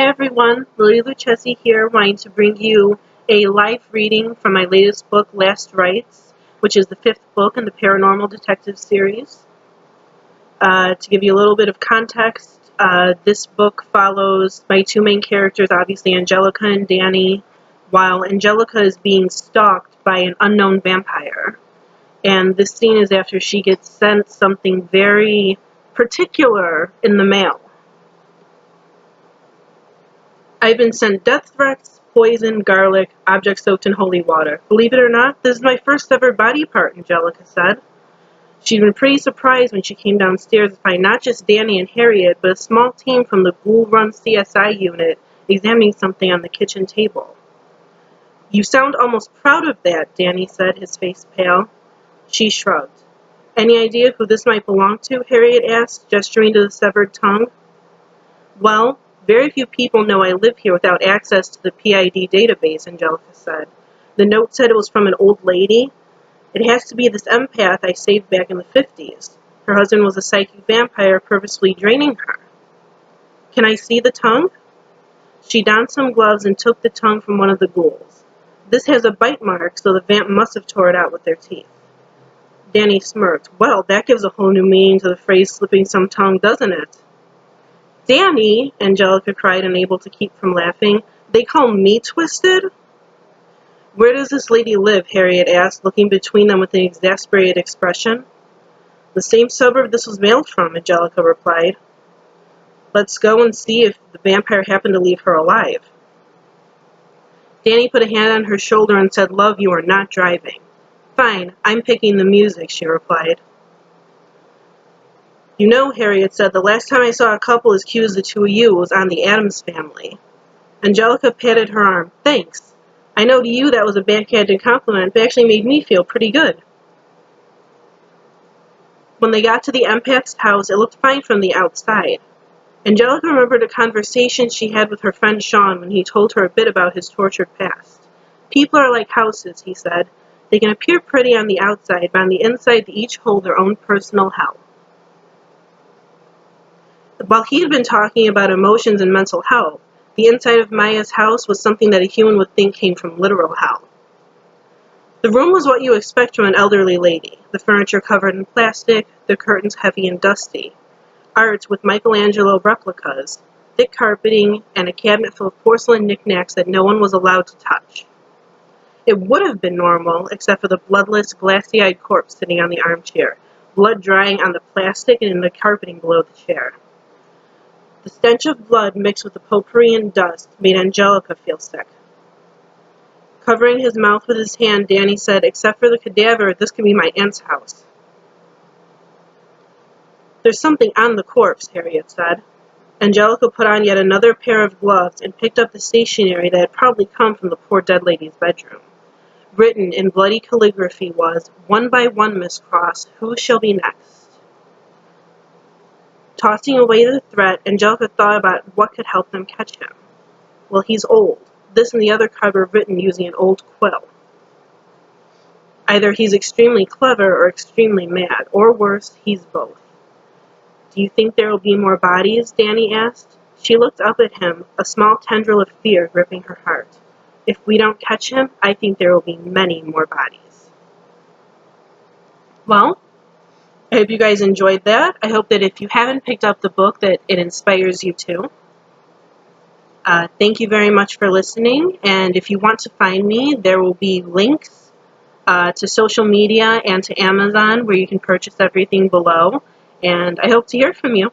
Hi everyone, Luchesi here, wanting to bring you a live reading from my latest book, Rites, which is the 5th book in the Paranormal Detectives series. To give you a little bit of context, this book follows my two main characters, obviously Angelica and Danny, while Angelica is being stalked by an unknown vampire. And this scene is after she gets sent something very particular in the mail. I've been sent death threats, poison, garlic, objects soaked in holy water. Believe it or not, this is my first ever body part, Angelica said. She'd been pretty surprised when she came downstairs to find not just Danny and Harriet, but a small team from the ghoul-run CSI unit examining something on the kitchen table. You sound almost proud of that, Danny said, his face pale. She shrugged. Any idea who this might belong to? Harriet asked, gesturing to the severed tongue. Well, very few people know I live here without access to the PID database, Angelica said. The note said it was from an old lady. It has to be this empath I saved back in the 50s. Her husband was a psychic vampire purposely draining her. Can I see the tongue? She donned some gloves and took the tongue from one of the ghouls. This has a bite mark, so the vamp must have tore it out with their teeth. Danny smirked. Well, that gives a whole new meaning to the phrase slipping some tongue, doesn't it? Danny, Angelica cried, unable to keep from laughing. They call me twisted? Where does this lady live? Harriet asked, looking between them with an exasperated expression. The same suburb this was mailed from, Angelica replied. Let's go and see if the vampire happened to leave her alive. Danny put a hand on her shoulder and said, Love, you are not driving. Fine, I'm picking the music, she replied. You know, Harriet said, the last time I saw a couple as cute as the two of you was on the Addams Family. Angelica patted her arm. Thanks. I know to you that was a backhanded compliment, but actually made me feel pretty good. When they got to the empath's house, it looked fine from the outside. Angelica remembered a conversation she had with her friend Sean when he told her a bit about his tortured past. People are like houses, he said. They can appear pretty on the outside, but on the inside they each hold their own personal hell. While he had been talking about emotions and mental health, the inside of Maya's house was something that a human would think came from literal hell. The room was what you expect from an elderly lady, the furniture covered in plastic, the curtains heavy and dusty, art with Michelangelo replicas, thick carpeting, and a cabinet full of porcelain knickknacks that no one was allowed to touch. It would have been normal, except for the bloodless, glassy-eyed corpse sitting on the armchair, blood drying on the plastic and in the carpeting below the chair. The stench of blood mixed with the potpourri and dust made Angelica feel sick. Covering his mouth with his hand, Danny said, Except for the cadaver, this could be my aunt's house. There's something on the corpse, Harriet said. Angelica put on yet another pair of gloves and picked up the stationery that had probably come from the poor dead lady's bedroom. Written in bloody calligraphy was, One by one, Miss Cross, who shall be next? Tossing away the threat, Angelica thought about what could help them catch him. Well, he's old. This and the other card were written using an old quill. Either he's extremely clever or extremely mad, or worse, he's both. Do you think there will be more bodies? Danny asked. She looked up at him, a small tendril of fear gripping her heart. If we don't catch him, I think there will be many more bodies. Well, I hope you guys enjoyed that. I hope that if you haven't picked up the book, that it inspires you too. Thank you very much for listening, and if you want to find me, there will be links to social media and to Amazon where you can purchase everything below, and I hope to hear from you.